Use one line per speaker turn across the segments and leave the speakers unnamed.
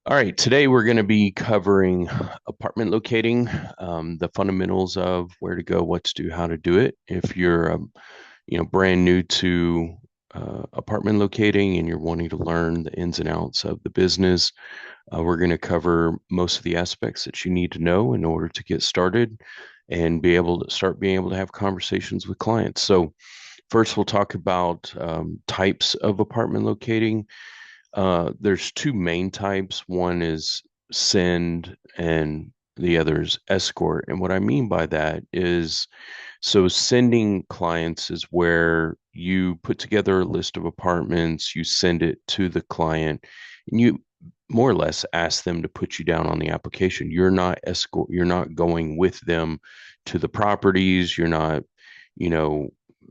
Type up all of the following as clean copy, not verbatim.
All right, today we're going to be covering apartment locating, the fundamentals of where to go, what to do, how to do it. If you're, brand new to apartment locating and you're wanting to learn the ins and outs of the business, we're going to cover most of the aspects that you need to know in order to get started and be able to start being able to have conversations with clients. So, first, we'll talk about types of apartment locating. There's two main types. One is send and the other is escort. And what I mean by that is so sending clients is where you put together a list of apartments, you send it to the client, and you more or less ask them to put you down on the application. You're not going with them to the properties, you're not, you know,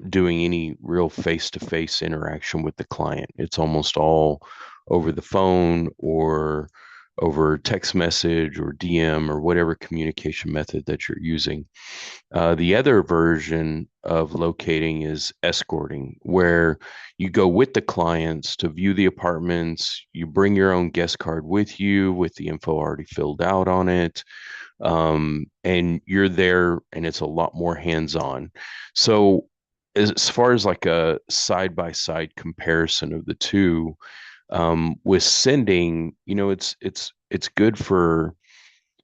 doing any real face-to-face interaction with the client. It's almost all over the phone or over text message or DM or whatever communication method that you're using. The other version of locating is escorting, where you go with the clients to view the apartments. You bring your own guest card with you with the info already filled out on it. And you're there, and it's a lot more hands-on. So, as far as like a side-by-side comparison of the two, with sending, it's good for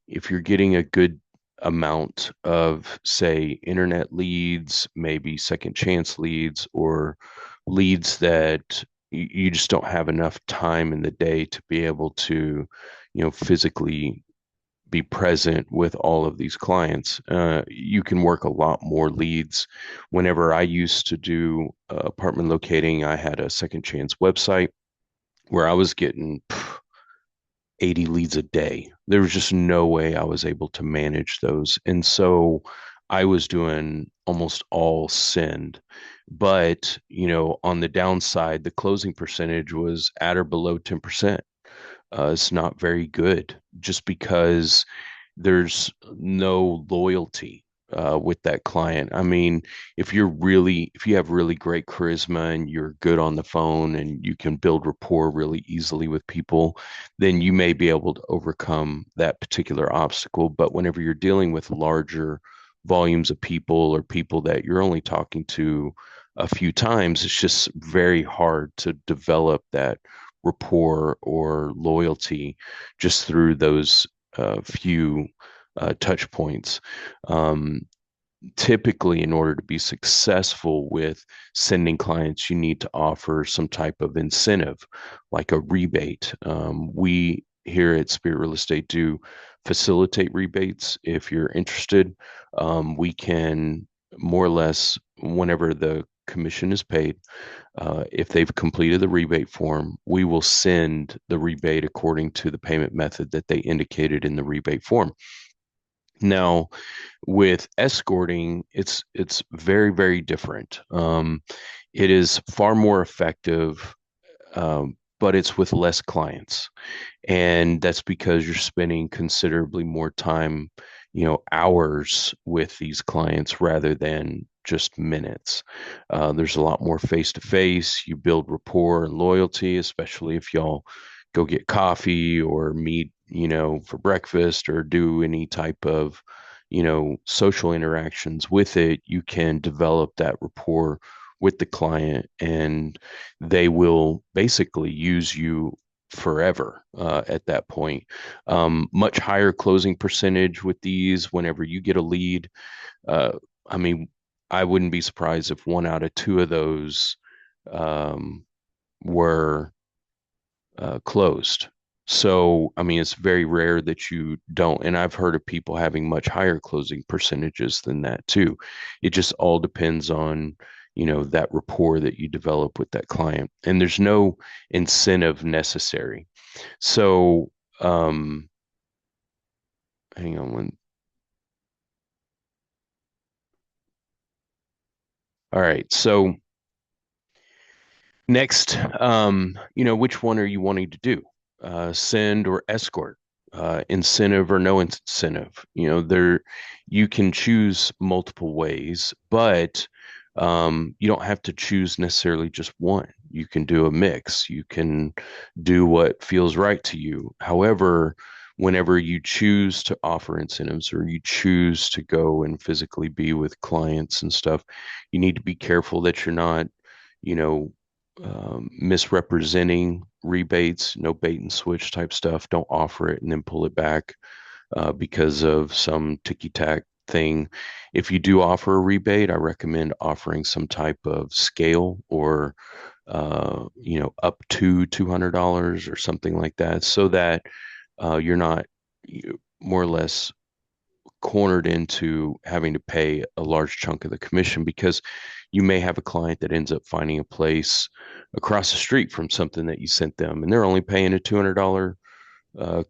if you're getting a good amount of, say, internet leads, maybe second chance leads, or leads that you just don't have enough time in the day to be able to, physically be present with all of these clients. You can work a lot more leads. Whenever I used to do apartment locating, I had a second chance website where I was getting 80 leads a day. There was just no way I was able to manage those. And so I was doing almost all send. But, on the downside, the closing percentage was at or below 10%. It's not very good just because there's no loyalty with that client. I mean, if you have really great charisma and you're good on the phone and you can build rapport really easily with people, then you may be able to overcome that particular obstacle. But whenever you're dealing with larger volumes of people or people that you're only talking to a few times, it's just very hard to develop that rapport or loyalty just through those few touch points. Um, Typically, in order to be successful with sending clients, you need to offer some type of incentive, like a rebate. We here at Spirit Real Estate do facilitate rebates. If you're interested, we can more or less, whenever the commission is paid, if they've completed the rebate form, we will send the rebate according to the payment method that they indicated in the rebate form. Now, with escorting, it's very, very different. It is far more effective, but it's with less clients, and that's because you're spending considerably more time, hours with these clients rather than just minutes. There's a lot more face to face. You build rapport and loyalty, especially if y'all go get coffee or meet, for breakfast or do any type of, social interactions with it. You can develop that rapport with the client, and they will basically use you forever at that point. Much higher closing percentage with these whenever you get a lead. Uh, I mean, I wouldn't be surprised if one out of two of those um, were closed. So, I mean, it's very rare that you don't. And I've heard of people having much higher closing percentages than that too. It just all depends on, that rapport that you develop with that client. And there's no incentive necessary. So, hang on one. All right. So next, which one are you wanting to do? Send or escort? Incentive or no incentive? You can choose multiple ways, but You don't have to choose necessarily just one. You can do a mix. You can do what feels right to you. However, whenever you choose to offer incentives or you choose to go and physically be with clients and stuff, you need to be careful that you're not, you know, misrepresenting rebates, no bait and switch type stuff. Don't offer it and then pull it back because of some ticky tack thing. If you do offer a rebate, I recommend offering some type of scale or up to $200 or something like that, so that you're not more or less cornered into having to pay a large chunk of the commission, because you may have a client that ends up finding a place across the street from something that you sent them, and they're only paying a $200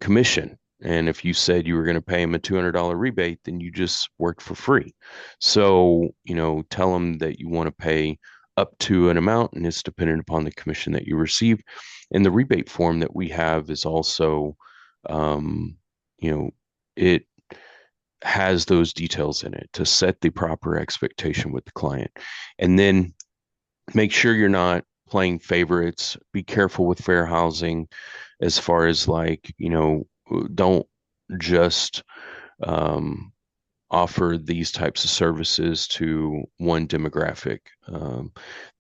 commission. And if you said you were going to pay them a $200 rebate, then you just worked for free. So, tell them that you want to pay up to an amount, and it's dependent upon the commission that you receive. And the rebate form that we have is also, um, you know, it has those details in it to set the proper expectation with the client. And then make sure you're not playing favorites. Be careful with fair housing as far as like, don't just um, offer these types of services to one demographic.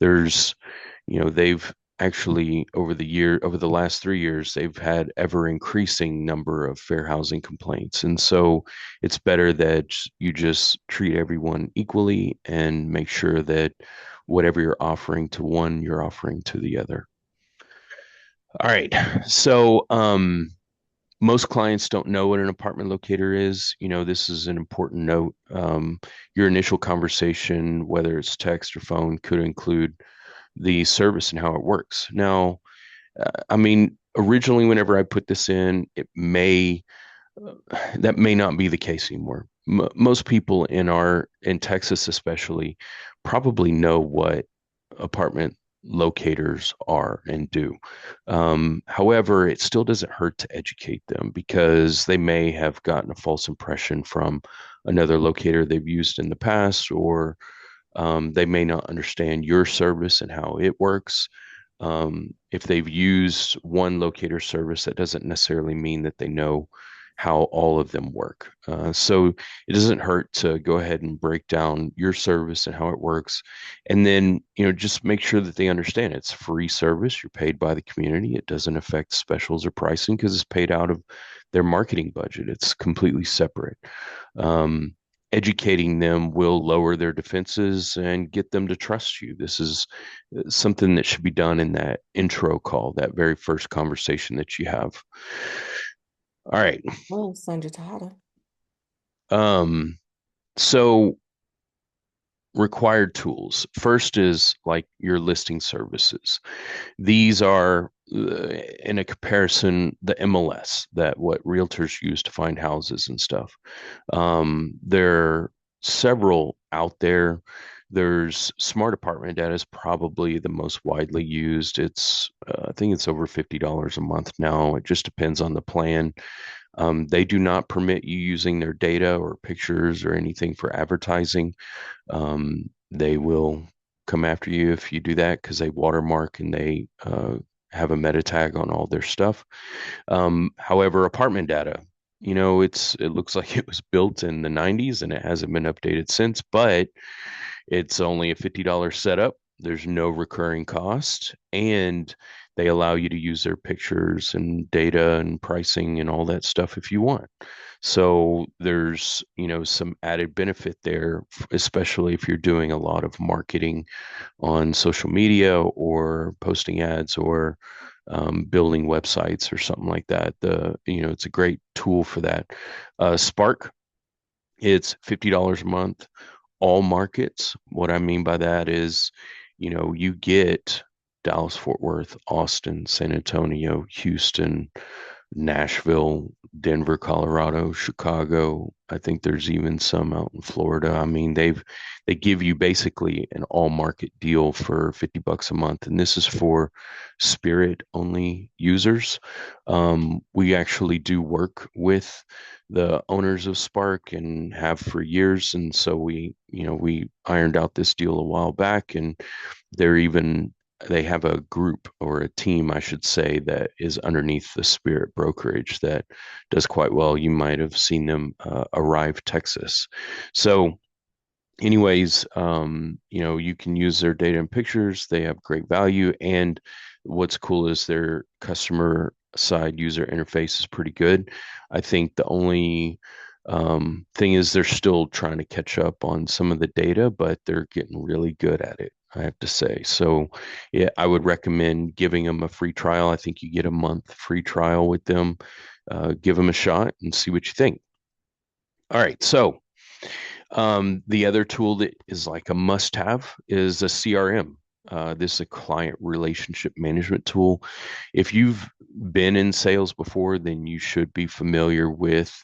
There's, they've actually over the last 3 years, they've had ever increasing number of fair housing complaints. And so it's better that you just treat everyone equally and make sure that whatever you're offering to one, you're offering to the other. All right. So, most clients don't know what an apartment locator is. This is an important note. Your initial conversation, whether it's text or phone, could include the service and how it works. Now, I mean, originally, whenever I put this in, that may not be the case anymore. Most people in Texas, especially, probably know what apartment locators are and do. However, it still doesn't hurt to educate them, because they may have gotten a false impression from another locator they've used in the past, or they may not understand your service and how it works. If they've used one locator service, that doesn't necessarily mean that they know how all of them work. So it doesn't hurt to go ahead and break down your service and how it works. And then, just make sure that they understand it's free service. You're paid by the community. It doesn't affect specials or pricing because it's paid out of their marketing budget. It's completely separate. Um, Educating them will lower their defenses and get them to trust you. This is something that should be done in that intro call, that very first conversation that you have. All right.
Oh, Sandra Tejada.
Um, so required tools. First is like your listing services. These are in a comparison, the MLS, that what realtors use to find houses and stuff. There are several out there. There's Smart Apartment Data is probably the most widely used. I think it's over $50 a month now. It just depends on the plan. They do not permit you using their data or pictures or anything for advertising. They will come after you if you do that, because they watermark and they have a meta tag on all their stuff. However, apartment data, it looks like it was built in the 90s and it hasn't been updated since, but it's only a $50 setup. There's no recurring cost, and they allow you to use their pictures and data and pricing and all that stuff if you want. So there's, some added benefit there, especially if you're doing a lot of marketing on social media or posting ads or building websites or something like that. It's a great tool for that. Spark, it's $50 a month, all markets. What I mean by that is, you get Dallas, Fort Worth, Austin, San Antonio, Houston, Nashville, Denver, Colorado, Chicago. I think there's even some out in Florida. I mean, they give you basically an all market deal for $50 a month, and this is for Spirit only users. We actually do work with the owners of Spark and have for years, and so we ironed out this deal a while back, and they're even they have a group or a team, I should say, that is underneath the Spirit brokerage that does quite well. You might have seen them Arrive Texas. So, anyways, you can use their data and pictures. They have great value, and what's cool is their customer side user interface is pretty good. I think the only thing is they're still trying to catch up on some of the data, but they're getting really good at it, I have to say. So, yeah, I would recommend giving them a free trial. I think you get a month free trial with them. Give them a shot and see what you think. All right, so the other tool that is like a must-have is a CRM. This is a client relationship management tool. If you've been in sales before, then you should be familiar with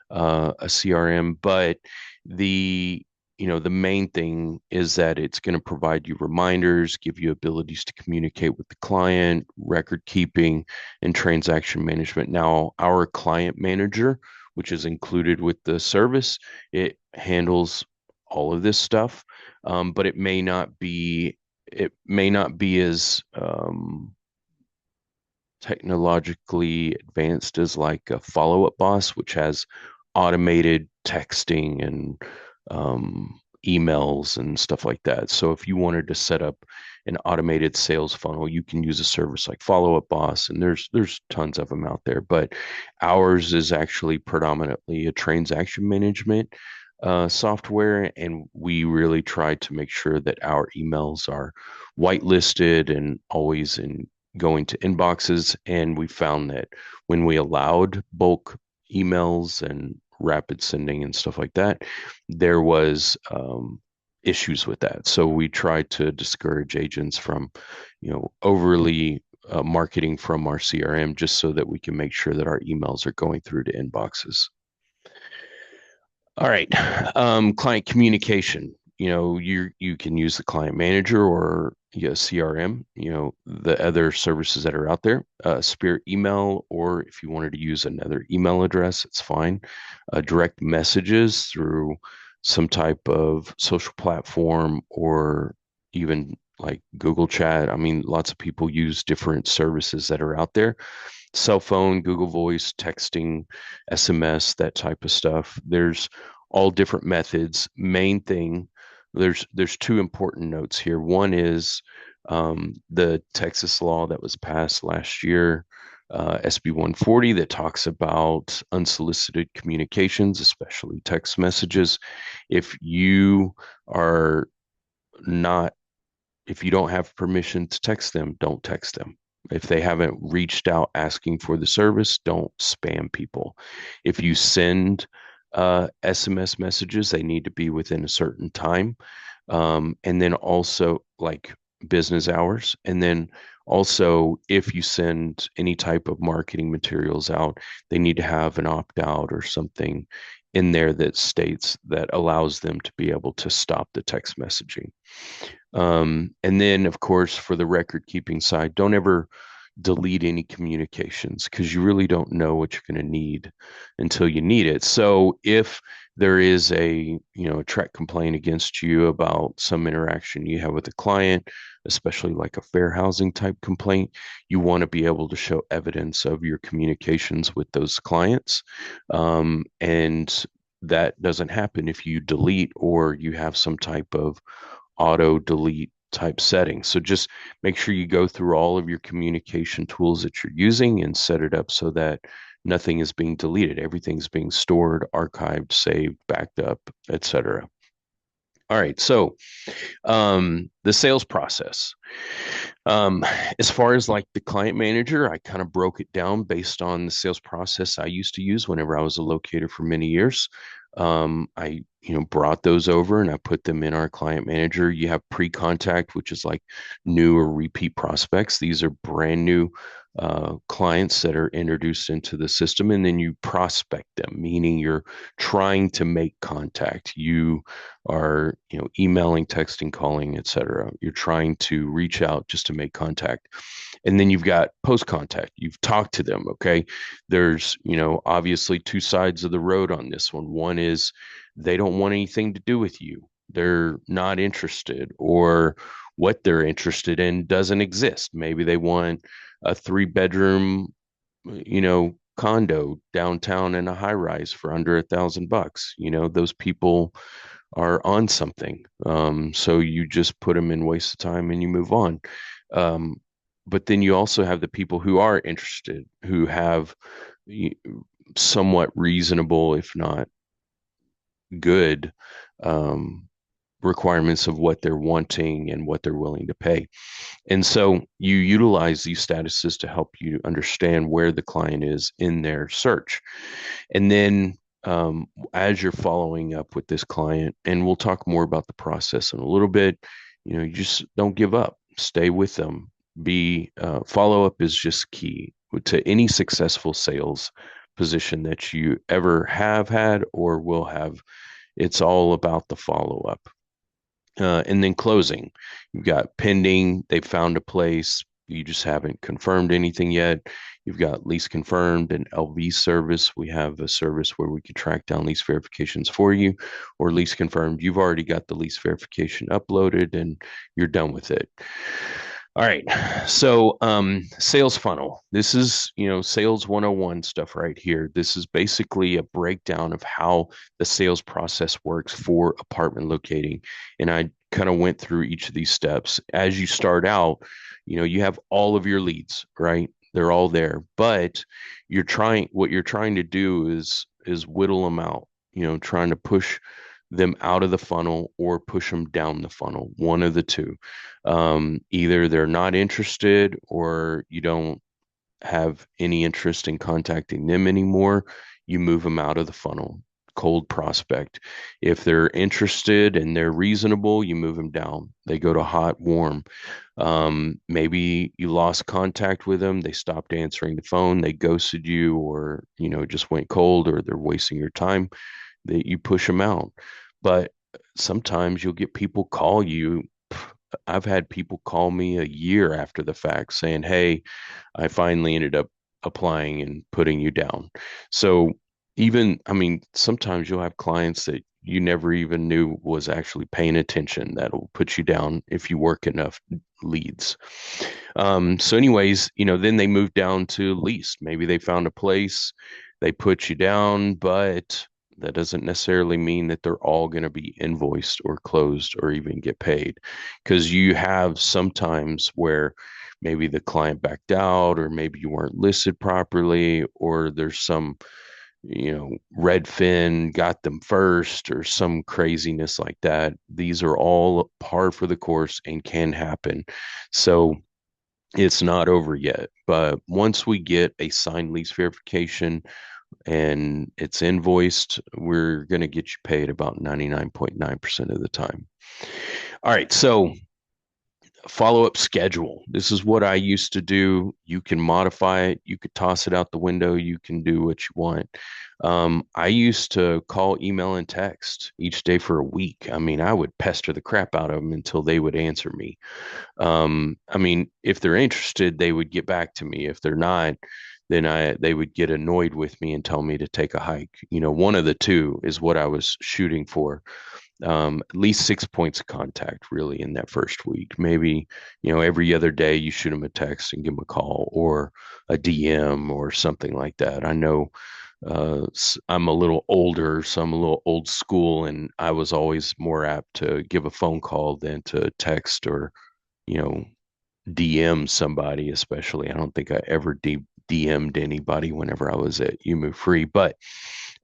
a CRM. But the the main thing is that it's going to provide you reminders, give you abilities to communicate with the client, record keeping, and transaction management. Now, our client manager, which is included with the service, it handles all of this stuff, but it may not be as technologically advanced as like a follow-up boss, which has automated texting and emails and stuff like that. So if you wanted to set up an automated sales funnel, you can use a service like Follow Up Boss, and there's tons of them out there. But ours is actually predominantly a transaction management software, and we really try to make sure that our emails are whitelisted and always in going to inboxes. And we found that when we allowed bulk emails and rapid sending and stuff like that, there was issues with that. So we tried to discourage agents from, overly marketing from our CRM, just so that we can make sure that our emails are going through to inboxes. All right. Client communication. You can use the client manager or CRM, the other services that are out there, Spirit email, or if you wanted to use another email address, it's fine. Direct messages through some type of social platform or even like Google Chat. I mean, lots of people use different services that are out there. Cell phone, Google Voice, texting, SMS, that type of stuff. There's all different methods. Main thing, there's two important notes here. One is the Texas law that was passed last year, SB 140, that talks about unsolicited communications, especially text messages. If you are not, if you don't have permission to text them, don't text them. If they haven't reached out asking for the service, don't spam people. If you send SMS messages, they need to be within a certain time. And then also like business hours. And then also, if you send any type of marketing materials out, they need to have an opt out or something in there that states that allows them to be able to stop the text messaging. And then, of course, for the record keeping side, don't ever delete any communications because you really don't know what you're going to need until you need it. So if there is a track complaint against you about some interaction you have with a client, especially like a fair housing type complaint, you want to be able to show evidence of your communications with those clients. And that doesn't happen if you delete or you have some type of auto delete type settings. So just make sure you go through all of your communication tools that you're using and set it up so that nothing is being deleted. Everything's being stored, archived, saved, backed up, etc. All right, so the sales process. As far as like the client manager, I kind of broke it down based on the sales process I used to use whenever I was a locator for many years. I brought those over and I put them in our client manager. You have pre-contact, which is like new or repeat prospects. These are brand new clients that are introduced into the system, and then you prospect them, meaning you're trying to make contact. You are, emailing, texting, calling, etc. You're trying to reach out just to make contact. And then you've got post contact. You've talked to them. Okay. There's, obviously two sides of the road on this one. One is they don't want anything to do with you. They're not interested, or what they're interested in doesn't exist. Maybe they want a 3 bedroom, condo downtown in a high rise for under $1,000. Those people are on something. So you just put them in waste of time and you move on. Um, but then you also have the people who are interested, who have somewhat reasonable, if not good, um, requirements of what they're wanting and what they're willing to pay. And so you utilize these statuses to help you understand where the client is in their search. And then as you're following up with this client, and we'll talk more about the process in a little bit, you just don't give up. Stay with them. Be Follow up is just key to any successful sales position that you ever have had or will have. It's all about the follow up. And then closing, you've got pending, they found a place, you just haven't confirmed anything yet. You've got lease confirmed and LV service. We have a service where we can track down lease verifications for you, or lease confirmed. You've already got the lease verification uploaded and you're done with it. All right. So, sales funnel. This is, sales 101 stuff right here. This is basically a breakdown of how the sales process works for apartment locating. And I kind of went through each of these steps. As you start out, you have all of your leads, right? They're all there, but what you're trying to do is whittle them out, trying to push them out of the funnel or push them down the funnel, one of the two. Either they're not interested or you don't have any interest in contacting them anymore. You move them out of the funnel, cold prospect. If they're interested and they're reasonable, you move them down. They go to hot, warm. Maybe you lost contact with them. They stopped answering the phone. They ghosted you, or, just went cold, or they're wasting your time. That you push them out. But sometimes you'll get people call you. I've had people call me a year after the fact saying, "Hey, I finally ended up applying and putting you down." So I mean, sometimes you'll have clients that you never even knew was actually paying attention. That'll put you down if you work enough leads. So anyways, then they move down to lease. Maybe they found a place, they put you down, but that doesn't necessarily mean that they're all going to be invoiced or closed or even get paid, because you have sometimes where maybe the client backed out, or maybe you weren't listed properly, or there's some, Redfin got them first or some craziness like that. These are all par for the course and can happen. So it's not over yet. But once we get a signed lease verification and it's invoiced, we're going to get you paid about 99.9% of the time. All right. So, follow up schedule. This is what I used to do. You can modify it, you could toss it out the window, you can do what you want. I used to call, email, and text each day for a week. I mean, I would pester the crap out of them until they would answer me. I mean, if they're interested, they would get back to me. If they're not, then they would get annoyed with me and tell me to take a hike. One of the two is what I was shooting for. At least 6 points of contact really in that first week. Maybe, every other day you shoot them a text and give them a call or a DM or something like that. I know I'm a little older, so I'm a little old school, and I was always more apt to give a phone call than to text or, you know, DM somebody, especially. I don't think I ever DM'd anybody whenever I was at You Move Free. But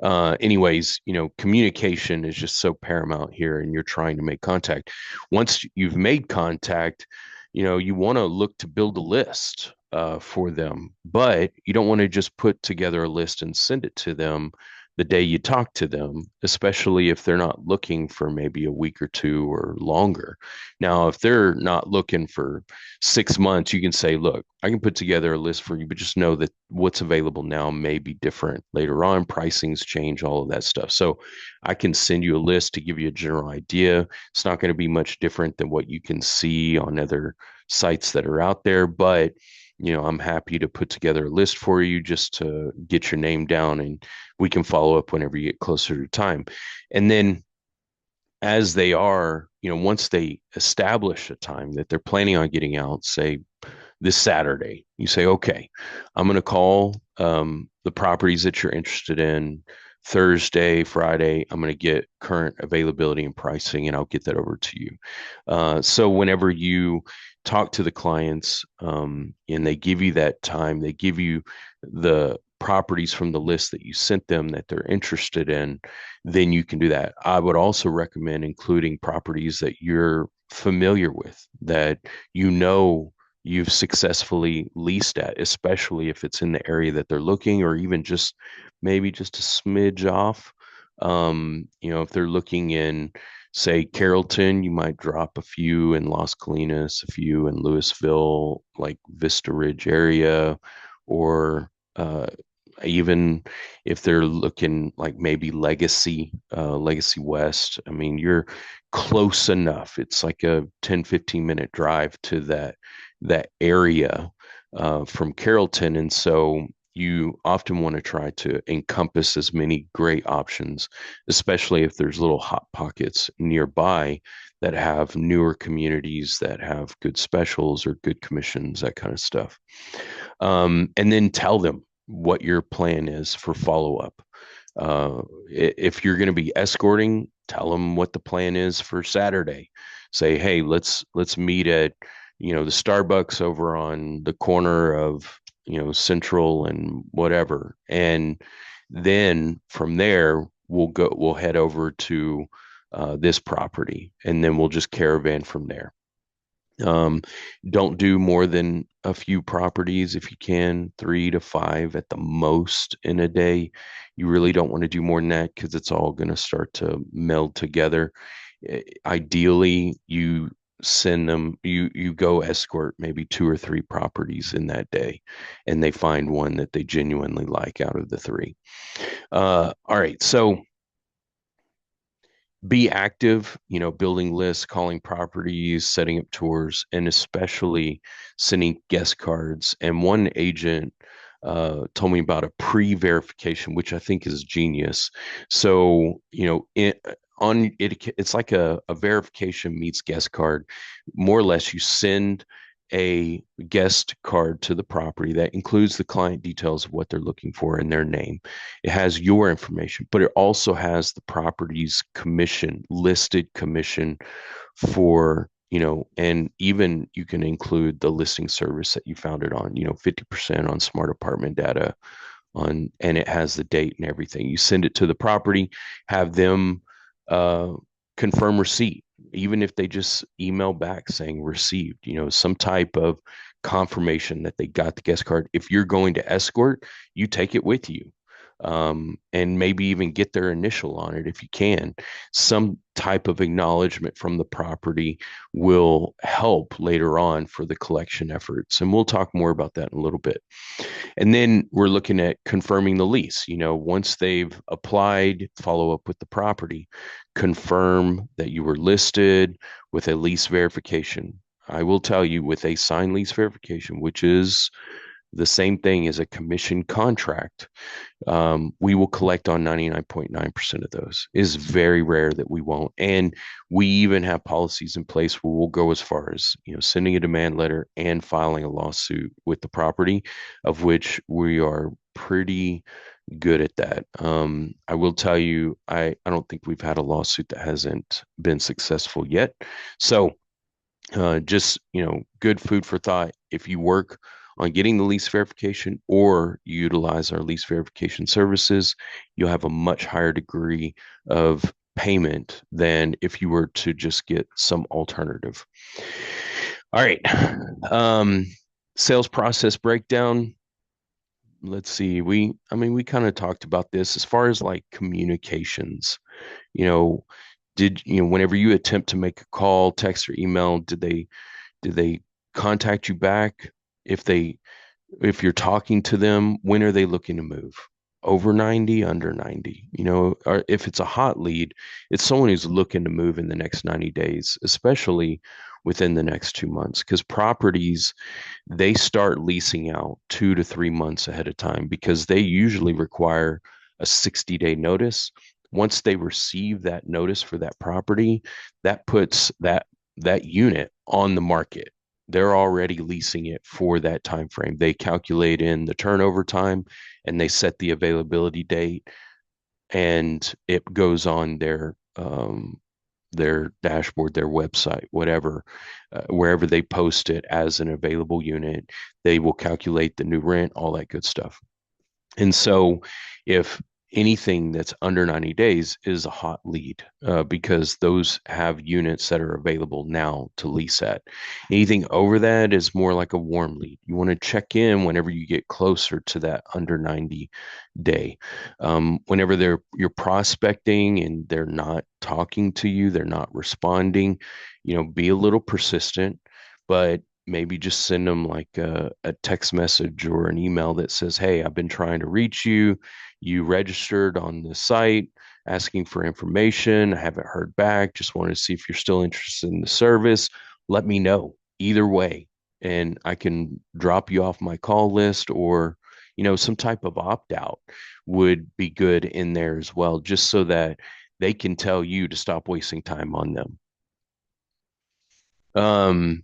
anyways, communication is just so paramount here, and you're trying to make contact. Once you've made contact, you want to look to build a list for them, but you don't want to just put together a list and send it to them the day you talk to them, especially if they're not looking for maybe a week or two or longer. Now, if they're not looking for 6 months, you can say, look, I can put together a list for you, but just know that what's available now may be different later on. Pricings change, all of that stuff. So I can send you a list to give you a general idea. It's not going to be much different than what you can see on other sites that are out there, but I'm happy to put together a list for you just to get your name down, and we can follow up whenever you get closer to time. And then as they are, once they establish a time that they're planning on getting out, say this Saturday, you say, okay, I'm going to call the properties that you're interested in Thursday, Friday. I'm going to get current availability and pricing, and I'll get that over to you. So whenever you talk to the clients and they give you that time, they give you the properties from the list that you sent them that they're interested in, then you can do that. I would also recommend including properties that you're familiar with, that you've successfully leased at, especially if it's in the area that they're looking, or even just maybe just a smidge off. If they're looking in, say, Carrollton, you might drop a few in Las Colinas, a few in Louisville, like Vista Ridge area, or even if they're looking like maybe Legacy West. I mean, you're close enough. It's like a 10-15 minute drive to that area from Carrollton. And so you often want to try to encompass as many great options, especially if there's little hot pockets nearby that have newer communities that have good specials or good commissions, that kind of stuff. And then tell them what your plan is for follow up. If you're going to be escorting, tell them what the plan is for Saturday. Say, hey, let's meet at the Starbucks over on the corner of Central and whatever, and then from there we'll head over to this property, and then we'll just caravan from there. Um, don't do more than a few properties if you can, 3 to 5 at the most in a day. You really don't want to do more than that because it's all going to start to meld together. Ideally, you go escort maybe 2 or 3 properties in that day, and they find one that they genuinely like out of the three. All right, so be active, building lists, calling properties, setting up tours, and especially sending guest cards. And one agent told me about a pre-verification, which I think is genius. So, on it, it's like a verification meets guest card. More or less, you send a guest card to the property that includes the client details of what they're looking for and their name. It has your information, but it also has the property's commission, listed commission for, and even you can include the listing service that you found it on, 50% on Smart Apartment Data and it has the date and everything. You send it to the property, have them uh, confirm receipt, even if they just email back saying received, some type of confirmation that they got the guest card. If you're going to escort, you take it with you. And maybe even get their initial on it if you can. Some type of acknowledgement from the property will help later on for the collection efforts. And we'll talk more about that in a little bit. And then we're looking at confirming the lease. Once they've applied, follow up with the property, confirm that you were listed with a lease verification. I will tell you, with a signed lease verification, which is the same thing as a commission contract, we will collect on 99.9% of those. It is very rare that we won't. And we even have policies in place where we'll go as far as, sending a demand letter and filing a lawsuit with the property, of which we are pretty good at that. I will tell you, I don't think we've had a lawsuit that hasn't been successful yet. So just, good food for thought. If you work on getting the lease verification or utilize our lease verification services, you'll have a much higher degree of payment than if you were to just get some alternative. All right. Sales process breakdown. let's see. We kind of talked about this as far as like communications. You know, whenever you attempt to make a call, text, or email, did they contact you back? If they if you're talking to them, when are they looking to move? Over 90, under 90? Or if it's a hot lead, it's someone who's looking to move in the next 90 days, especially within the next 2 months, because properties, they start leasing out 2 to 3 months ahead of time because they usually require a 60-day notice. Once they receive that notice for that property, that puts that unit on the market. They're already leasing it for that time frame. They calculate in the turnover time and they set the availability date, and it goes on their dashboard, their website, whatever, wherever they post it as an available unit. They will calculate the new rent, all that good stuff. And so if anything that's under 90 days is a hot lead, because those have units that are available now to lease at. Anything over that is more like a warm lead. You want to check in whenever you get closer to that under 90 day. Whenever you're prospecting and they're not talking to you, they're not responding, be a little persistent, but maybe just send them like a text message or an email that says, "Hey, I've been trying to reach you. You registered on the site asking for information. I haven't heard back. Just wanted to see if you're still interested in the service. Let me know either way, and I can drop you off my call list, or some type of opt out would be good in there as well, just so that they can tell you to stop wasting time on them. Um,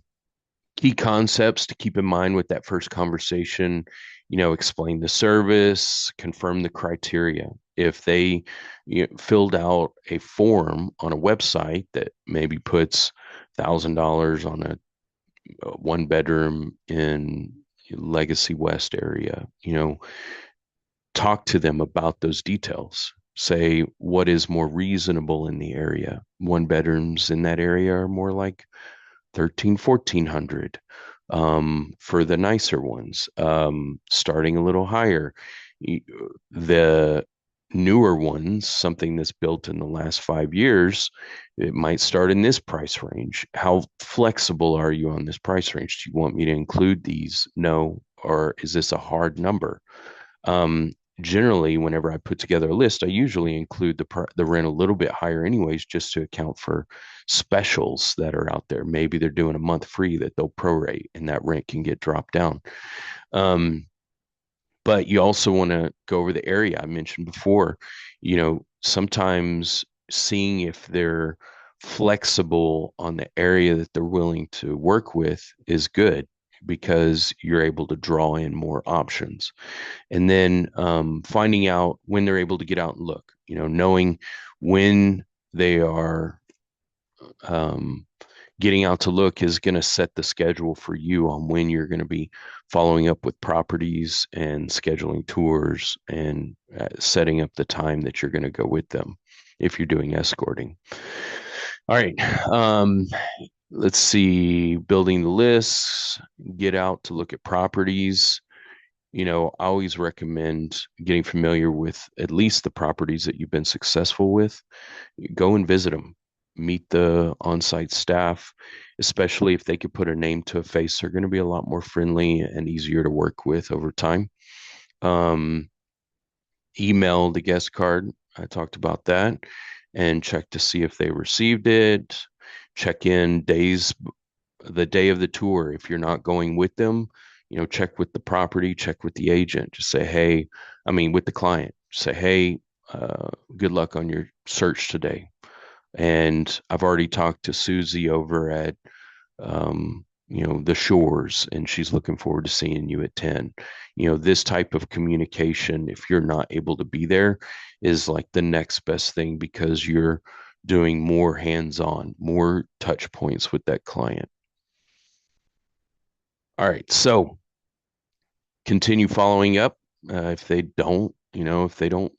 Key concepts to keep in mind with that first conversation, explain the service, confirm the criteria. If they filled out a form on a website that maybe puts $1,000 on a one bedroom in Legacy West area, talk to them about those details. Say what is more reasonable in the area. One bedrooms in that area are more like 13, 1400, for the nicer ones, starting a little higher. The newer ones, something that's built in the last 5 years, it might start in this price range. How flexible are you on this price range? Do you want me to include these? No. Or is this a hard number? Um, Generally, whenever I put together a list, I usually include the rent a little bit higher, anyways, just to account for specials that are out there. Maybe they're doing a month free that they'll prorate, and that rent can get dropped down. Um, but you also want to go over the area I mentioned before. Sometimes seeing if they're flexible on the area that they're willing to work with is good, because you're able to draw in more options. And then finding out when they're able to get out and look, knowing when they are um, getting out to look is going to set the schedule for you on when you're going to be following up with properties and scheduling tours and setting up the time that you're going to go with them if you're doing escorting. All right. Let's see, building the lists, get out to look at properties. I always recommend getting familiar with at least the properties that you've been successful with. Go and visit them, meet the on-site staff, especially if they could put a name to a face. They're going to be a lot more friendly and easier to work with over time. Um, Email the guest card. I talked about that, and check to see if they received it. Check in the day of the tour. If you're not going with them, check with the property, check with the agent. Just say, hey, with the client, say, hey, good luck on your search today. And I've already talked to Susie over at, the Shores, and she's looking forward to seeing you at 10. This type of communication, if you're not able to be there, is like the next best thing, because you're doing more hands-on, more touch points with that client. All right. So continue following up. If they don't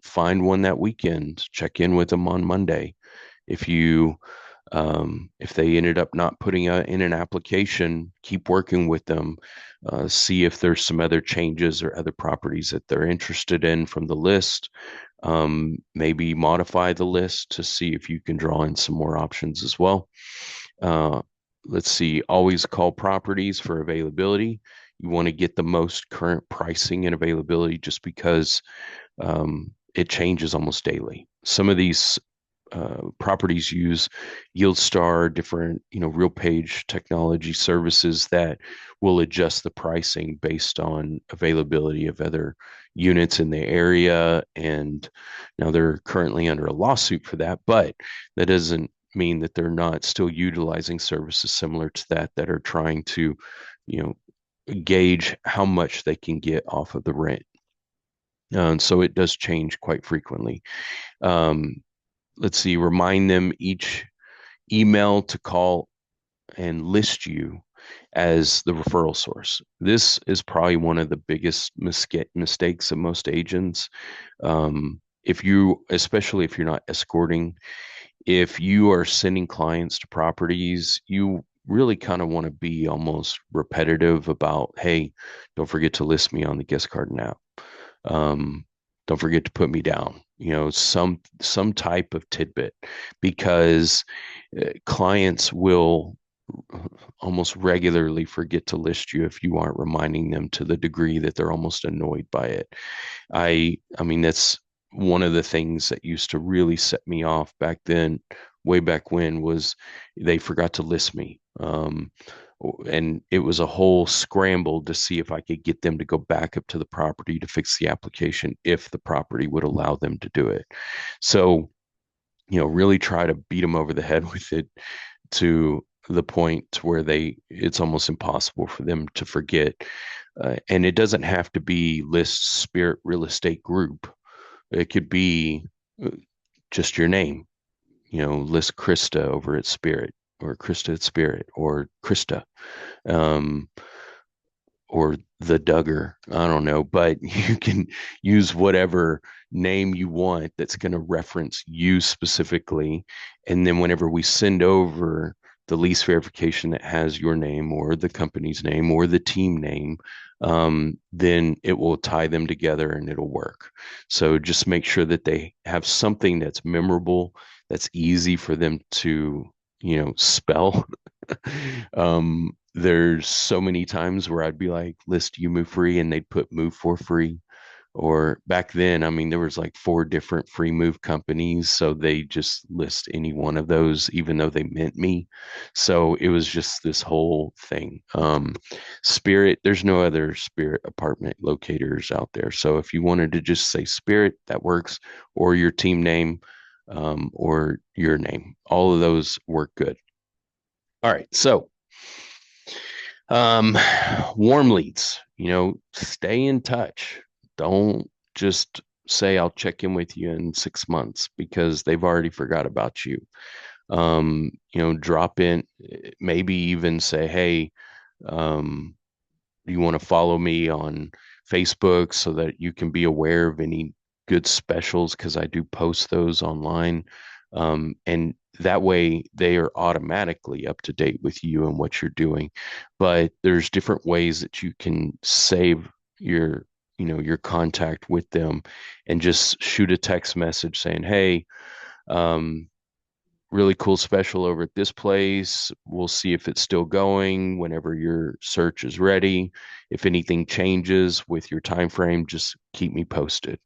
find one that weekend, check in with them on Monday. If you If they ended up not putting in an application, keep working with them. See if there's some other changes or other properties that they're interested in from the list. Maybe modify the list to see if you can draw in some more options as well. Uh, let's see, always call properties for availability. You want to get the most current pricing and availability just because it changes almost daily. Some of these properties use YieldStar, different, RealPage technology services that will adjust the pricing based on availability of other units in the area. And now they're currently under a lawsuit for that, but that doesn't mean that they're not still utilizing services similar to that are trying to, you know, gauge how much they can get off of the rent. And so it does change quite frequently. Um, let's see, remind them each email to call and list you as the referral source. This is probably one of the biggest mistakes of most agents. If you, especially if you're not escorting, if you are sending clients to properties, you really kind of want to be almost repetitive about, hey, don't forget to list me on the guest card now. Um, don't forget to put me down. Some type of tidbit, because clients will almost regularly forget to list you if you aren't reminding them to the degree that they're almost annoyed by it. I mean, that's one of the things that used to really set me off back then, way back when, was they forgot to list me. And it was a whole scramble to see if I could get them to go back up to the property to fix the application if the property would allow them to do it. So, really try to beat them over the head with it to the point where it's almost impossible for them to forget. And it doesn't have to be List Spirit Real Estate Group. It could be uh, just your name, list Krista over at Spirit, or Krista at Spirit, or Krista, um, or the Duggar. I don't know, but you can use whatever name you want that's going to reference you specifically. And then whenever we send over the lease verification that has your name or the company's name or the team name, then it will tie them together and it'll work. So just make sure that they have something that's memorable, that's easy for them to, spell. There's so many times where I'd be like, list you move free, and they'd put move for free. Or back then, I mean, there was like four different free move companies, so they just list any one of those, even though they meant me. So it was just this whole thing. Spirit, there's no other Spirit apartment locators out there. So if you wanted to just say Spirit, that works, or your team name, or your name, all of those work good. All right, so um, warm leads, stay in touch. Don't just say I'll check in with you in 6 months because they've already forgot about you. Drop in, maybe even say, hey, um, you want to follow me on Facebook so that you can be aware of any good specials, because I do post those online. And that way they are automatically up to date with you and what you're doing. But there's different ways that you can save your contact with them, and just shoot a text message saying, hey, um, really cool special over at this place. We'll see if it's still going whenever your search is ready. If anything changes with your time frame, just keep me posted.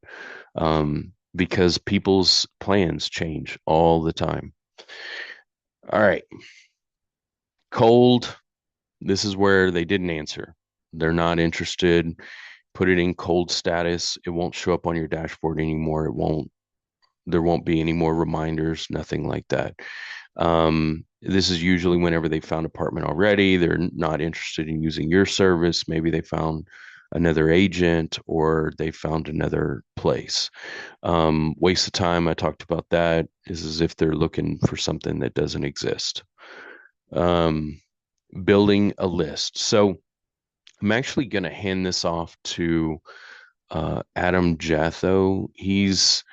Because people's plans change all the time. All right. Cold. This is where they didn't answer. They're not interested. Put it in cold status. It won't show up on your dashboard anymore. There won't be any more reminders, nothing like that. This is usually whenever they found apartment already, they're not interested in using your service. Maybe they found another agent or they found another place. Waste of time. I talked about that. Is as if they're looking for something that doesn't exist. Um, building a list. So I'm actually going to hand this off to Adam Jatho. He's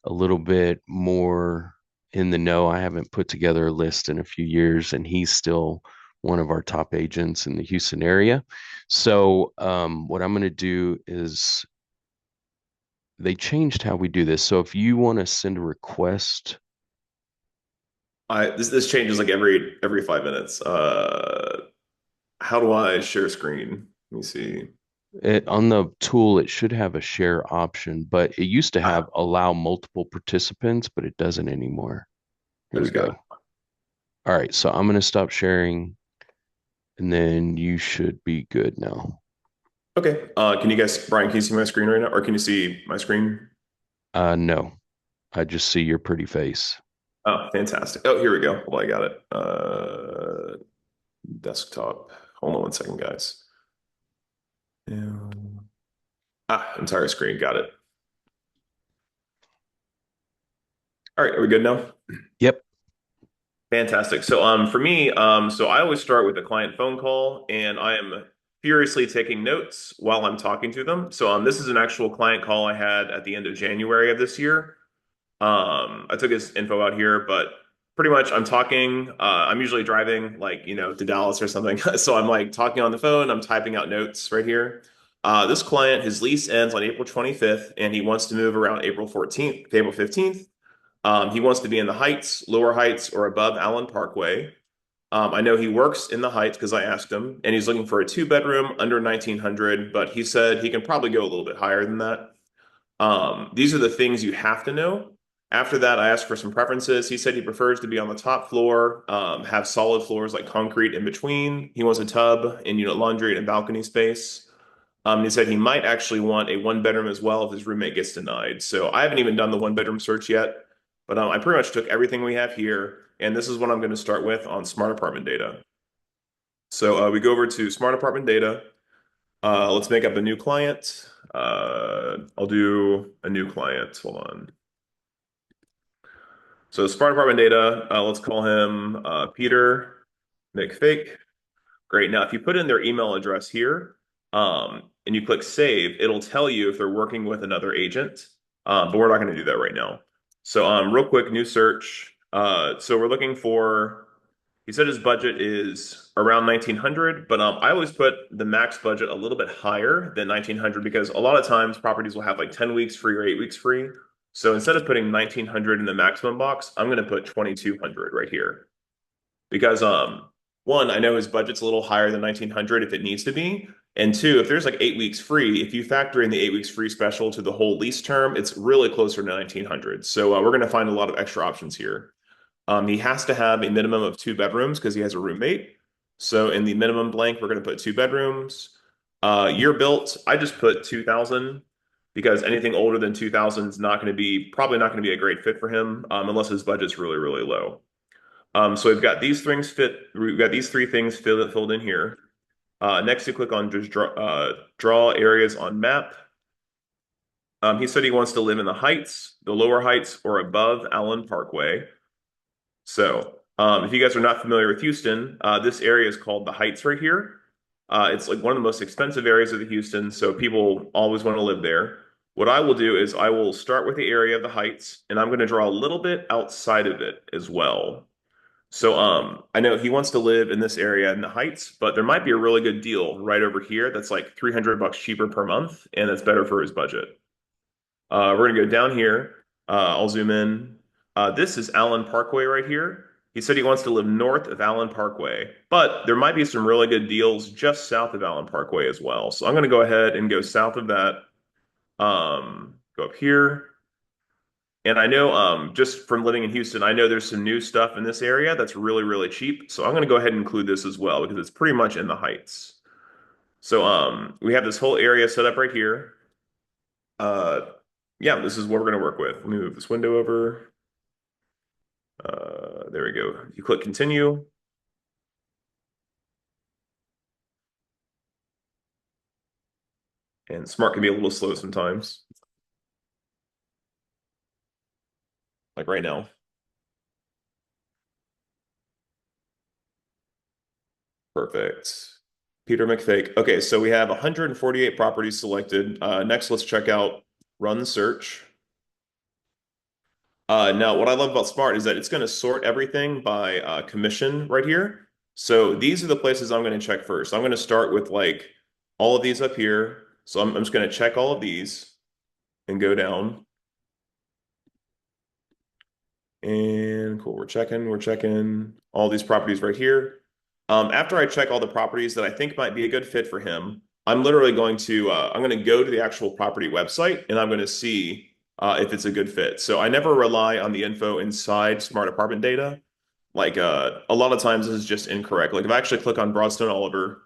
a little bit more in the know. I haven't put together a list in a few years, and he's still one of our top agents in the Houston area. So, what I'm going to do is they changed how we do this. So, if you want to send a request,
This changes like every 5 minutes. How do I share screen? Let me see.
on the tool, it should have a share option, but it used to
Ah,
have allow multiple participants, but it doesn't anymore.
I
Here we
just got it.
go. All right, so I'm going to stop sharing, and then you should be good now.
Okay. Can you guys, Brian, can you see my screen right now? Or can you see my screen?
No, I just see your pretty face.
Oh, fantastic. Oh, here we go. Well, I got it. Desktop. Hold on one second, guys. Um, entire screen. Got it. All right, are we good now?
Yep.
Fantastic. So for me, so I always start with a client phone call and I am furiously taking notes while I'm talking to them. So this is an actual client call I had at the end of January of this year. I took his info out here, but pretty much I'm talking, I'm usually driving like, to Dallas or something. So I'm like talking on the phone, I'm typing out notes right here. This client, his lease ends on April 25th and he wants to move around April 14th, April 15th. He wants to be in the Heights, Lower Heights, or above Allen Parkway. I know he works in the Heights because I asked him, and he's looking for a two-bedroom under 1900, but he said he can probably go a little bit higher than that. These are the things you have to know. After that, I asked for some preferences. He said he prefers to be on the top floor, have solid floors like concrete in between. He wants a tub, in-unit laundry, and a balcony space. He said he might actually want a one bedroom as well if his roommate gets denied. So I haven't even done the one bedroom search yet, but I pretty much took everything we have here, and this is what I'm going to start with on Smart Apartment Data. So we go over to Smart Apartment Data. Let's make up a new client. I'll do a new client. Hold on. So Smart Apartment Data, let's call him Peter McFake. Great. Now, if you put in their email address here, and you click save, it'll tell you if they're working with another agent. But we're not going to do that right now. So, real quick, new search. So we're looking for, he said his budget is around 1900, but I always put the max budget a little bit higher than 1900 because a lot of times properties will have like 10 weeks free or 8 weeks free. So instead of putting 1900 in the maximum box, I'm going to put 2200 right here because one, I know his budget's a little higher than 1900 if it needs to be. And two, if there's like 8 weeks free, if you factor in the 8 weeks free special to the whole lease term, it's really closer to 1900. So we're going to find a lot of extra options here. He has to have a minimum of two bedrooms because he has a roommate. So in the minimum blank, we're going to put two bedrooms. Year built, I just put 2000 because anything older than 2000 is not going to be probably not going to be a great fit for him unless his budget's really, really low. So we've got these three things filled in here. Next, you click on just draw areas on map. He said he wants to live in the Heights, the Lower Heights, or above Allen Parkway. So, if you guys are not familiar with Houston, this area is called the Heights right here. It's like one of the most expensive areas of the Houston, so people always want to live there. What I will do is I will start with the area of the Heights, and I'm going to draw a little bit outside of it as well. So I know he wants to live in this area in the Heights, but there might be a really good deal right over here that's like 300 bucks cheaper per month, and that's better for his budget. We're gonna go down here. I'll zoom in. This is Allen Parkway right here. He said he wants to live north of Allen Parkway, but there might be some really good deals just south of Allen Parkway as well. So I'm gonna go ahead and go south of that. Go up here. And I know just from living in Houston, I know there's some new stuff in this area that's really, really cheap. So I'm going to go ahead and include this as well because it's pretty much in the Heights. So we have this whole area set up right here. Uh, yeah, this is what we're going to work with. Let me move this window over. There we go. You click continue. And Smart can be a little slow sometimes, like right now. Perfect. Peter McFake. Okay, so we have 148 properties selected. Next, let's check out run search. Now, what I love about Smart is that it's going to sort everything by commission right here. So these are the places I'm going to check first. I'm going to start with like all of these up here. So I'm just going to check all of these and go down. And cool, we're checking all these properties right here. After I check all the properties that I think might be a good fit for him, I'm literally going to I'm going to go to the actual property website and I'm going to see if it's a good fit. So I never rely on the info inside Smart Apartment Data. Like a lot of times this is just incorrect. Like if I actually click on Broadstone Oliver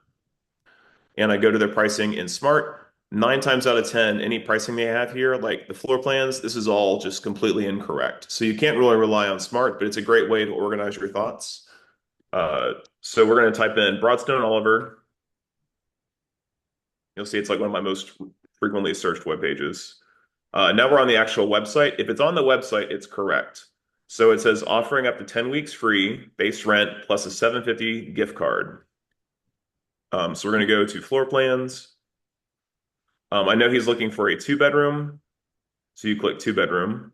and I go to their pricing in Smart, 9 times out of 10, any pricing they have here, like the floor plans, this is all just completely incorrect. So you can't really rely on Smart, but it's a great way to organize your thoughts. So we're going to type in Broadstone Oliver. You'll see it's like one of my most frequently searched web pages. Now we're on the actual website. If it's on the website, it's correct. So it says offering up to 10 weeks free, base rent plus a 750 gift card. So we're going to go to floor plans. I know he's looking for a 2 bedroom. So you click 2 bedroom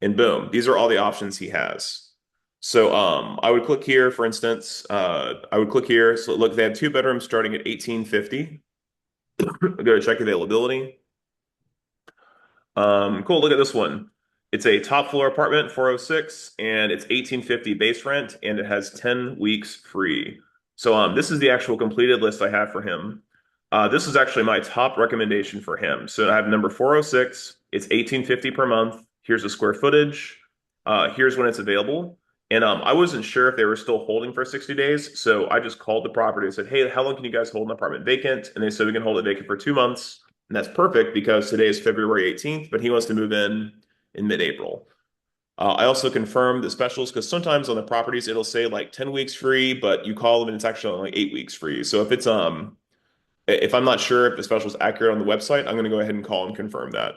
and boom, these are all the options he has. So I would click here, for instance, I would click here. So look, they have 2 bedrooms starting at 1850. Go to check availability. Cool, look at this one. It's a top floor apartment, 406, and it's 1850 base rent, and it has 10 weeks free. So this is the actual completed list I have for him. This is actually my top recommendation for him. So I have number 406. It's 1850 per month. Here's the square footage. Here's when it's available. And I wasn't sure if they were still holding for 60 days. So I just called the property and said, hey, how long can you guys hold an apartment vacant? And they said we can hold it vacant for 2 months. And that's perfect because today is February 18th, but he wants to move in mid-April. I also confirmed the specials because sometimes on the properties it'll say like 10 weeks free, but you call them and it's actually only 8 weeks free. So if I'm not sure if the special is accurate on the website, I'm going to go ahead and call and confirm that.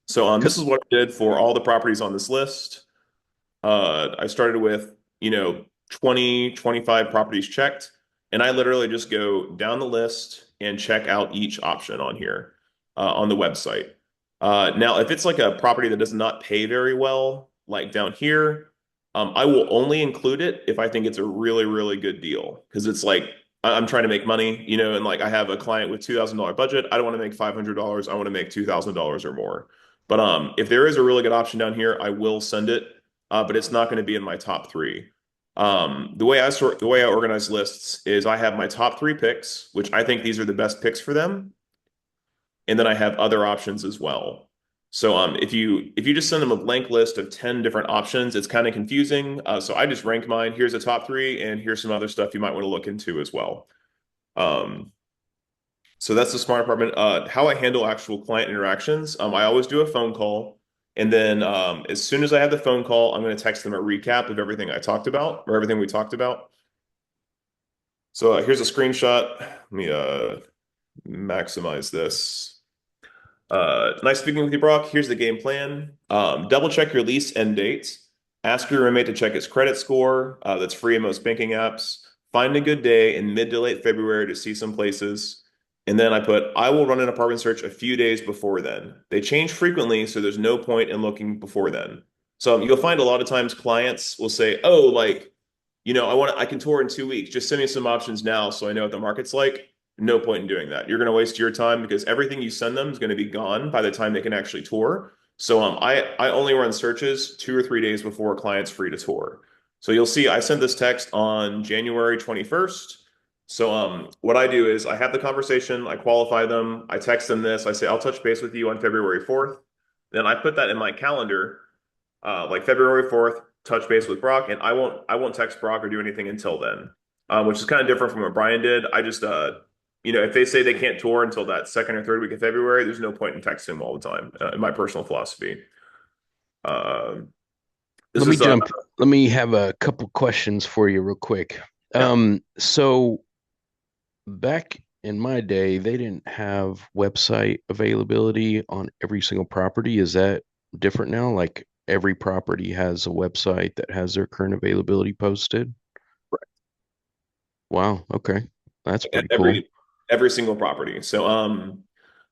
So this is what I did for all the properties on this list. I started with, 20, 25 properties checked, and I literally just go down the list and check out each option on here on the website. Now, if it's like a property that does not pay very well, like down here, I will only include it if I think it's a really, really good deal. Because it's like I'm trying to make money, and like I have a client with $2,000 budget. I don't want to make $500. I want to make $2,000 or more. But if there is a really good option down here, I will send it. But it's not going to be in my top three. The way I organize lists is I have my top three picks, which I think these are the best picks for them, and then I have other options as well. So if you just send them a blank list of 10 different options, it's kind of confusing. So I just rank mine. Here's the top three, and here's some other stuff you might want to look into as well. Um, so that's the smart apartment. How I handle actual client interactions. I always do a phone call. And then as soon as I have the phone call, I'm going to text them a recap of everything I talked about or everything we talked about. So here's a screenshot. Let me maximize this. Nice speaking with you, Brock. Here's the game plan. Double check your lease end date. Ask your roommate to check his credit score. That's free in most banking apps. Find a good day in mid to late February to see some places. And then I will run an apartment search a few days before then. They change frequently, so there's no point in looking before then. So you'll find a lot of times clients will say, oh, like, I can tour in 2 weeks. Just send me some options now so I know what the market's like. No point in doing that. You're going to waste your time because everything you send them is going to be gone by the time they can actually tour. So I only run searches 2 or 3 days before a client's free to tour. So you'll see I sent this text on January 21st. So what I do is I have the conversation, I qualify them, I text them this, I say I'll touch base with you on February 4th. Then I put that in my calendar, like February 4th, touch base with Brock, and I won't text Brock or do anything until then, which is kind of different from what Brian did. I just if they say they can't tour until that second or third week of February, there's no point in texting them all the time, in my personal philosophy. Uh, this
Let me
is
jump. Let me have a couple questions for you real quick.
yeah.
So back in my day, they didn't have website availability on every single property. Is that different now? Like every property has a website that has their current availability posted? Wow. Okay. That's pretty cool.
every every single property. So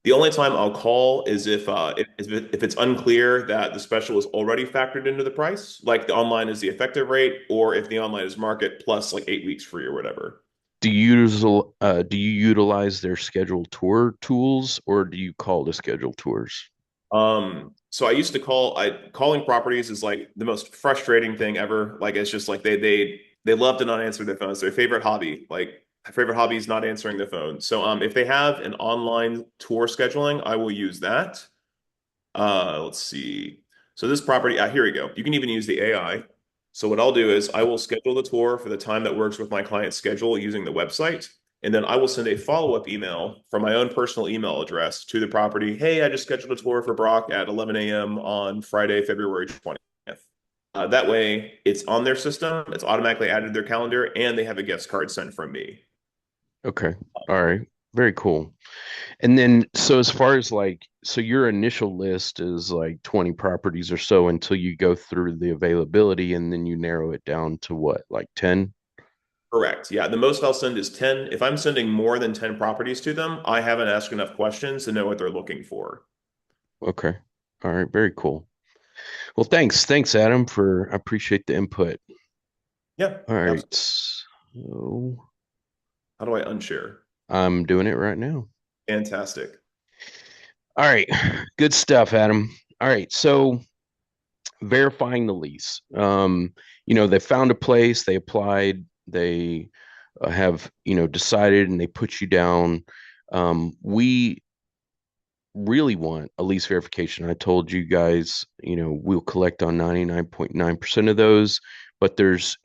The only time I'll call is if it's unclear that the special is already factored into the price, like the online is the effective rate, or if the online is market plus like 8 weeks free or whatever.
Do you utilize their scheduled tour tools, or do you call to schedule tours?
So I used to calling properties is like the most frustrating thing ever. Like it's just like they love to not answer their phones. Their favorite hobby. Like their favorite hobby is not answering the phone. So if they have an online tour scheduling, I will use that. Let's see. So this property, here we go. You can even use the AI. So what I'll do is I will schedule the tour for the time that works with my client's schedule using the website. And then I will send a follow-up email from my own personal email address to the property. Hey, I just scheduled a tour for Brock at 11 a.m. on Friday, February 20th. That way it's on their system, it's automatically added to their calendar, and they have a guest card sent from me.
Okay. All right. Very cool. And then, so as far as like, so your initial list is like 20 properties or so until you go through the availability and then you narrow it down to what, like 10?
Correct. Yeah, the most I'll send is 10. If I'm sending more than 10 properties to them, I haven't asked enough questions to know what they're looking for.
Okay. All right. Very cool. Well, thanks. Thanks, Adam, I appreciate the input.
Yeah,
All right.
absolutely.
So
How do I unshare?
I'm doing it right now.
Fantastic.
All right. Good stuff, Adam. All right. So verifying the lease. They found a place, they applied, they have, decided and they put you down. We really want a lease verification. I told you guys, we'll collect on 99.9% of those, but there's,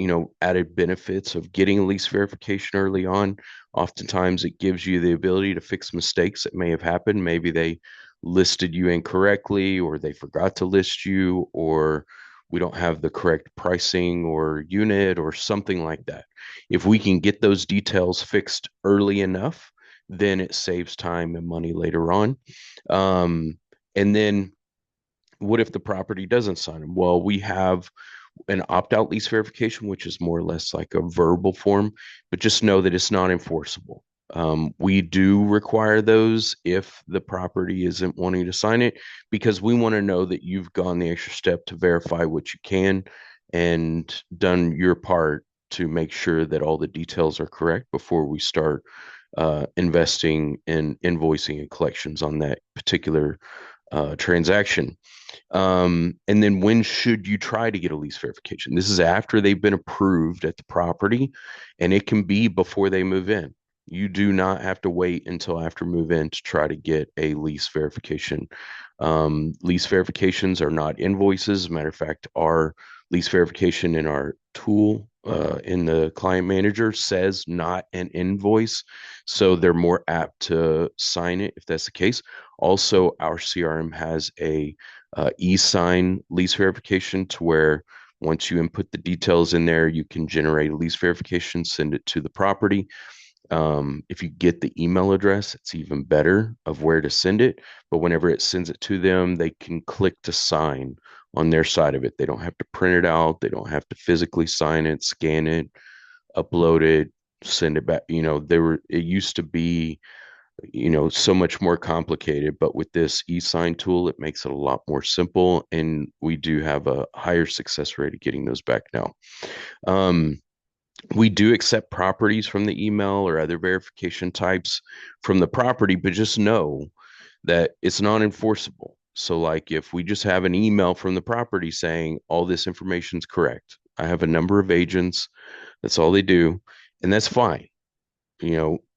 added benefits of getting a lease verification early on. Oftentimes it gives you the ability to fix mistakes that may have happened. Maybe they listed you incorrectly, or they forgot to list you, or we don't have the correct pricing or unit or something like that. If we can get those details fixed early enough, then it saves time and money later on. um, and then what if the property doesn't sign them? Well, we have an opt-out lease verification, which is more or less like a verbal form, but just know that it's not enforceable. We do require those if the property isn't wanting to sign it, because we want to know that you've gone the extra step to verify what you can and done your part to make sure that all the details are correct before we start investing in invoicing and collections on that particular transaction. And then when should you try to get a lease verification? This is after they've been approved at the property, and it can be before they move in. You do not have to wait until after move in to try to get a lease verification. Lease verifications are not invoices. As a matter of fact, our lease verification in our tool in the client manager says not an invoice. So they're more apt to sign it if that's the case. Also, our CRM has a e-sign lease verification to where once you input the details in there, you can generate a lease verification, send it to the property. If you get the email address, it's even better of where to send it. But whenever it sends it to them, they can click to sign on their side of it. They don't have to print it out. They don't have to physically sign it, scan it, upload it, send it back. It used to be, so much more complicated, but with this e-sign tool, it makes it a lot more simple. And we do have a higher success rate of getting those back now. Um, we do accept properties from the email or other verification types from the property, but just know that it's not enforceable. So, like, if we just have an email from the property saying all this information is correct, I have a number of agents, that's all they do, and that's fine.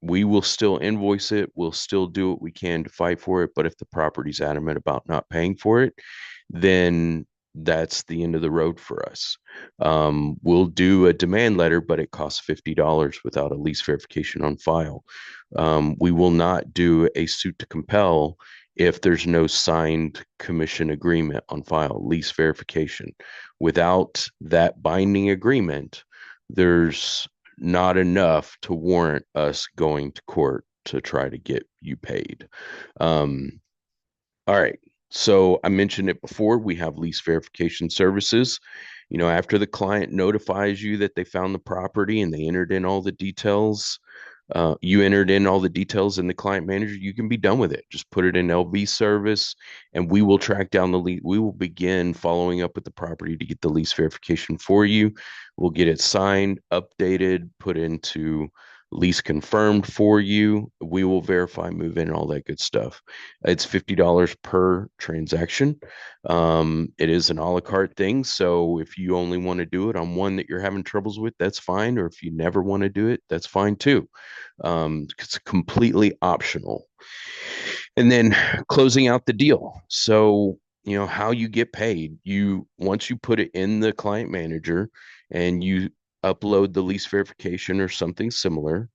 We will still invoice it. We'll still do what we can to fight for it. But if the property's adamant about not paying for it, then that's the end of the road for us. We'll do a demand letter, but it costs $50 without a lease verification on file. We will not do a suit to compel if there's no signed commission agreement on file, lease verification. Without that binding agreement, there's not enough to warrant us going to court to try to get you paid. Um, all right. So I mentioned it before. We have lease verification services. After the client notifies you that they found the property and they entered in all the details, You entered in all the details in the client manager, you can be done with it. Just put it in LV service and we will track down the lease. We will begin following up with the property to get the lease verification for you. We'll get it signed, updated, put into lease confirmed for you. We will verify, move in, and all that good stuff. It's $50 per transaction. It is an a la carte thing. So if you only want to do it on one that you're having troubles with, that's fine. Or if you never want to do it, that's fine too. It's completely optional. And then closing out the deal. So, how you get paid, once you put it in the client manager and you upload the lease verification or something similar,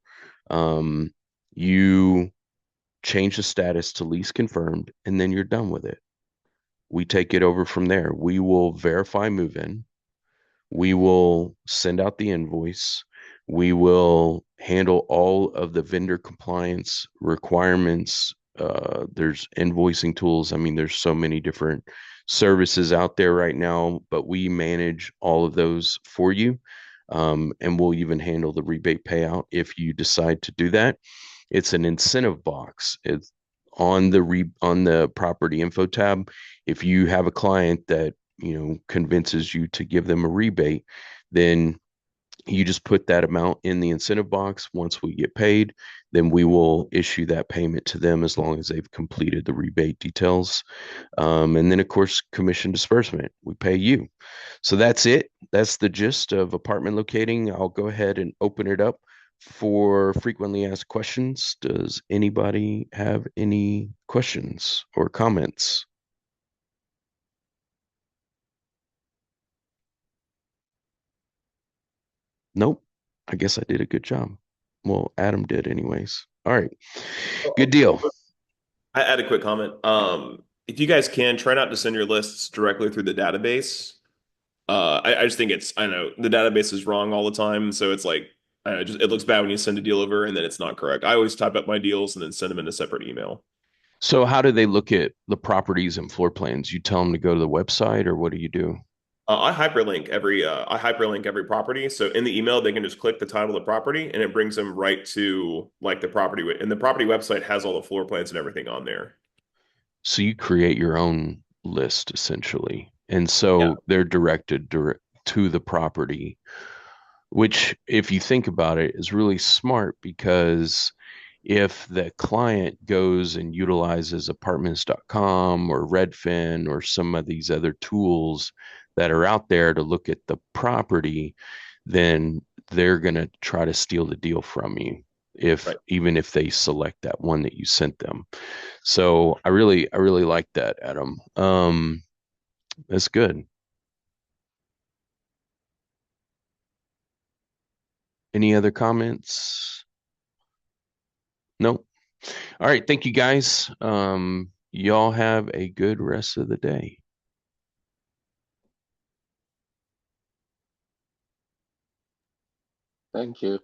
you change the status to lease confirmed, and then you're done with it. We take it over from there. We will verify move in. We will send out the invoice. We will handle all of the vendor compliance requirements. There's invoicing tools. I mean, there's so many different services out there right now, but we manage all of those for you. And we'll even handle the rebate payout if you decide to do that. It's an incentive box. It's on the property info tab. If you have a client that convinces you to give them a rebate, then you just put that amount in the incentive box. Once we get paid, then we will issue that payment to them as long as they've completed the rebate details. And then, of course, commission disbursement. We pay you. So that's it. That's the gist of apartment locating. I'll go ahead and open it up for frequently asked questions. Does anybody have any questions or comments? Nope. I guess I did a good job. Well, Adam did anyways. All right. Good deal.
I add a quick comment. If you guys can, try not to send your lists directly through the database. I just think I know the database is wrong all the time, so it's like I don't know, just it looks bad when you send a deal over and then it's not correct. I always type up my deals and then send them in a separate email.
So how do they look at the properties and floor plans? You tell them to go to the website, or what do you do?
I hyperlink every property. So in the email, they can just click the title of the property and it brings them right to like the property. And the property website has all the floor plans and everything on there.
So you create your own list essentially. And
Yeah.
so they're directed direct to the property, which, if you think about it, is really smart because if the client goes and utilizes apartments.com or Redfin or some of these other tools that are out there to look at the property, then they're going to try to steal the deal from you, if
Right.
even if they select that one that you sent them. So I really like that, Adam. That's good. Any other comments? Nope. All right, thank you guys. Y'all have a good rest of the day.
Thank you.